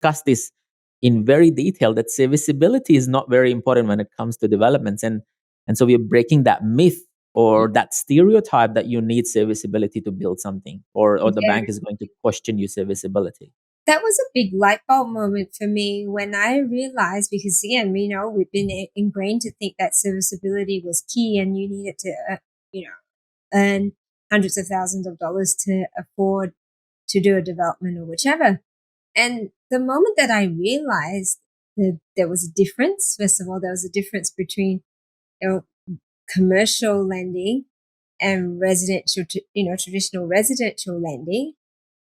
discussed this in very detail, that serviceability is not very important when it comes to developments. And so we're breaking that myth or that stereotype that you need serviceability to build something, or the Yeah. bank is going to question your serviceability. That was a big light bulb moment for me when I realized, because again, we've been ingrained to think that serviceability was key and you needed to, earn hundreds of thousands of dollars to afford to do a development or whichever. And the moment that I realized that there was a difference, first of all, there was a difference between, commercial lending and residential, traditional residential lending,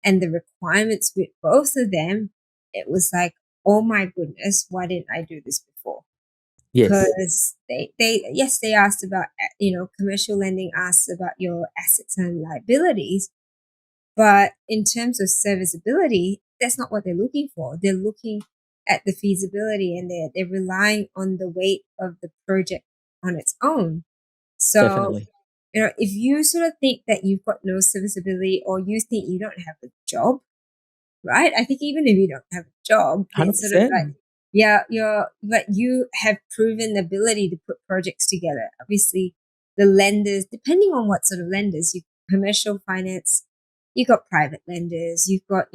and the requirements with both of them, it was like, oh my goodness, why didn't I do this before? Yes, Because they asked about, commercial lending asks about your assets and liabilities, but in terms of serviceability, that's not what they're looking for. They're looking at the feasibility, and they're relying on the weight of the project on its own. So, definitely. if you sort of think that you've got no serviceability, or you think you don't have a job, right? I think even if you don't have a job, it's sort of like, 100%. yeah, but you have proven the ability to put projects together. Obviously, the lenders, depending on what sort of lenders, you commercial finance, you've got private lenders, you've got,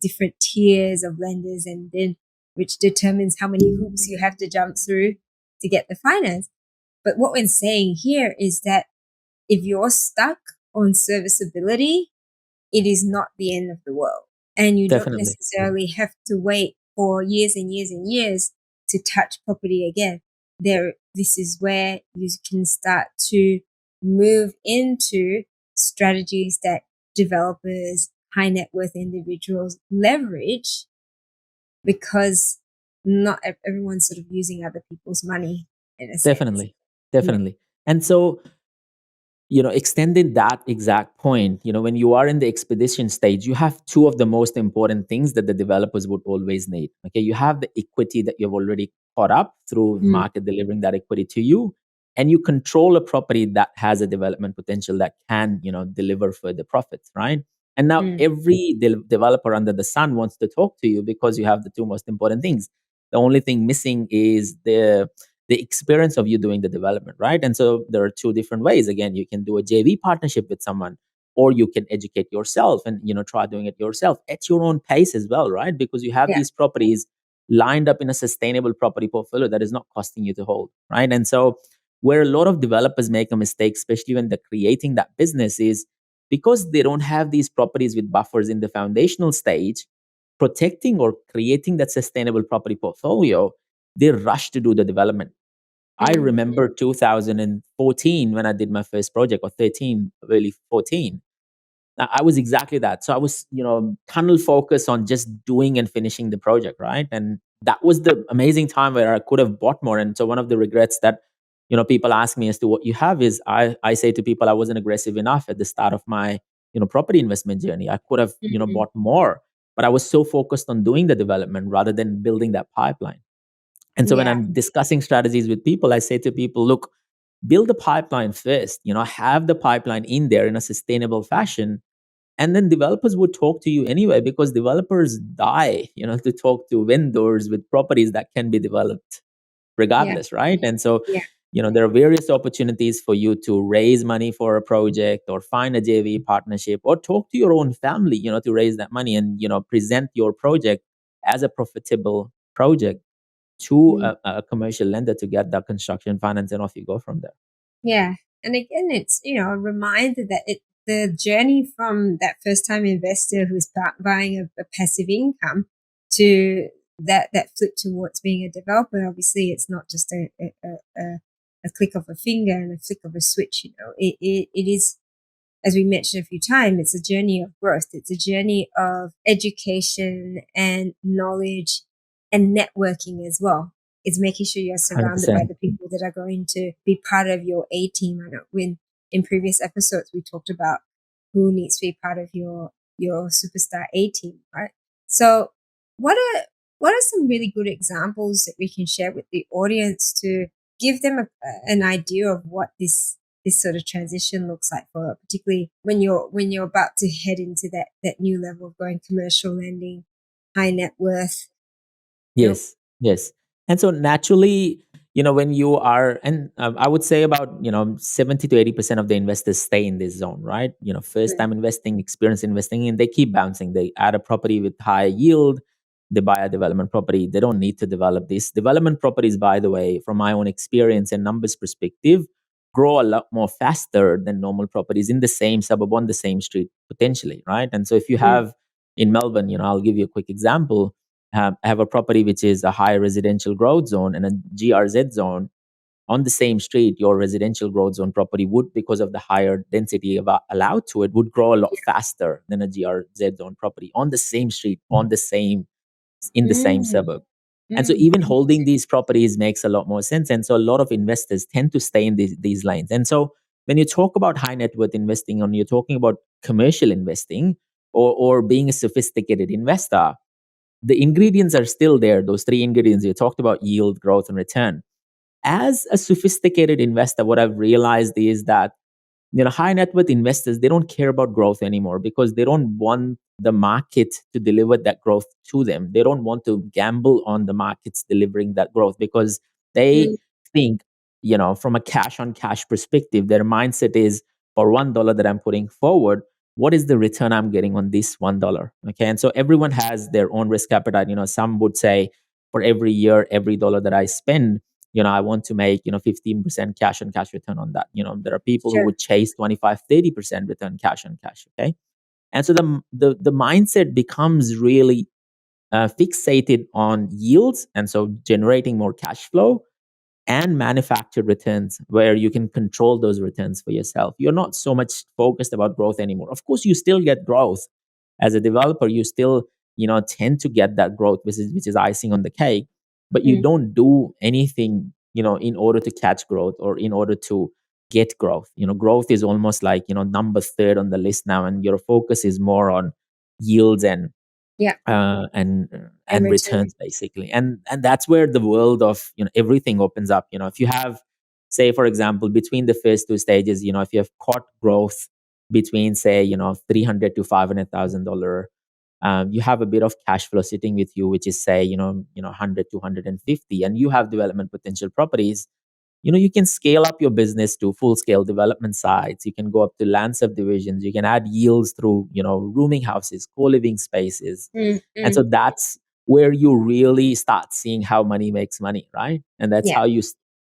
different tiers of lenders, and then which determines how many hoops you have to jump through to get the finance. But what we're saying here is that if you're stuck on serviceability, it is not the end of the world. And you don't Definitely. necessarily have to wait for years and years and years to touch property again. This is where you can start to move into strategies that developers, high net worth individuals leverage, because not everyone's sort of using other people's money in a sense. Definitely. Yeah. Definitely. And so, extending that exact point, when you are in the expedition stage, you have two of the most important things that the developers would always need. Okay. You have the equity that you've already caught up through Mm. market delivering that equity to you. And you control a property that has a development potential that can, deliver further profits, right? And now Mm. every developer under the sun wants to talk to you because you have the two most important things. The only thing missing is the experience of you doing the development, right? And so there are two different ways. Again, you can do a JV partnership with someone, or you can educate yourself and try doing it yourself at your own pace as well, right? Because you have Yeah. these properties lined up in a sustainable property portfolio that is not costing you to hold, right? And so where a lot of developers make a mistake, especially when they're creating that business, is because they don't have these properties with buffers in the foundational stage, protecting or creating that sustainable property portfolio, they rush to do the development. I Mm. remember 2014 when I did my first project, or 13, early 14. I was exactly that. So I was, tunnel focused on just doing and finishing the project, right? And that was the amazing time where I could have bought more. And so one of the regrets that, people ask me as to what you have is I say to people I wasn't aggressive enough at the start of my, property investment journey. I could have, Mm. bought more, but I was so focused on doing the development rather than building that pipeline. And so when Yeah. I'm discussing strategies with people, I say to people, look, build the pipeline first, have the pipeline in there in a sustainable fashion. And then developers would talk to you anyway, because developers die, to talk to vendors with properties that can be developed Yeah. regardless, right? And so, Yeah. there are various opportunities for you to raise money for a project, or find a JV partnership, or talk to your own family, to raise that money and, present your project as a profitable project to Mm. a commercial lender to get that construction finance, and off you go from there. Yeah. And again, it's, a reminder that the journey from that first time investor who's buying a passive income to that flip towards being a developer. Obviously, it's not just a click of a finger and a flick of a switch. It is, as we mentioned a few times, it's a journey of growth. It's a journey of education and knowledge and networking as well. It's making sure you're surrounded by 100%. the people that are going to be part of your A team. I know when in previous episodes we talked about who needs to be part of your superstar A team, right? So what are some really good examples that we can share with the audience to give them an idea of what this sort of transition looks like, for particularly when you're about to head into that new level of going commercial lending, high net worth. Yep. Yes, yes. And so naturally, when you are, and I would say about, 70 to 80% of the investors stay in this zone, right? First Mm, time investing, experience investing, and they keep bouncing. They add a property with high yield, they buy a development property. They don't need to develop this. Development properties, by the way, from my own experience and numbers perspective, grow a lot more faster than normal properties in the same suburb on the same street, potentially, right? And so if you mm, have in Melbourne, I'll give you a quick example. Have a property which is a high residential growth zone and a GRZ zone on the same street. Your residential growth zone property would, because of the higher density allowed to it, would grow a lot faster than a GRZ zone property on the same street, on the same in the same mm, suburb. And so mm. even holding these properties makes a lot more sense. And so a lot of investors tend to stay in these lanes. And so when you talk about high net worth investing, and you're talking about commercial investing, or being a sophisticated investor, the ingredients are still there. Those three ingredients you talked about: yield, growth, and return. As a sophisticated investor, what I've realized is that high net worth investors, they don't care about growth anymore, because they don't want the market to deliver that growth to them. They don't want to gamble on the markets delivering that growth, because they Mm, think, from a cash on cash perspective, their mindset is, for $1 that I'm putting forward, what is the return I'm getting on this $1? Okay. And so everyone has their own risk appetite. Some would say, for every year, every dollar that I spend, I want to make 15% cash on cash return on that. There are people who sure. would chase 25-30% return cash on cash. Okay. And so the mindset becomes really fixated on yields, and so generating more cash flow, and manufactured returns, where you can control those returns for yourself. You're not so much focused about growth anymore. Of course, you still get growth as a developer. You still, tend to get that growth, which is icing on the cake. But you Mm, don't do anything, in order to catch growth, or in order to get growth. Growth is almost like, number third on the list now, and your focus is more on yields and yeah. uh, and And and return. returns, basically. And that's where the world of everything opens up. If you have, say, for example, between the first two stages, if you have caught growth between, say, 300 to $500,000, you have a bit of cash flow sitting with you, which is, say, 100 to 150, and you have development potential properties. You can scale up your business to full scale development sites. You can go up to land subdivisions. You can add yields through, rooming houses, co-living spaces. Mm, And so mm, that's where you really start seeing how money makes money, right? And that's yeah. how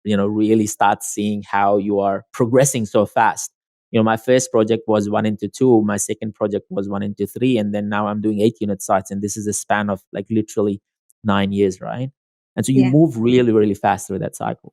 really start seeing how you are progressing so fast. My first project was 1 into 2. My second project was 1 into 3. And then now I'm doing 8 unit sites. And this is a span of like literally 9 years, right? And so you Yeah. move really, really fast through that cycle.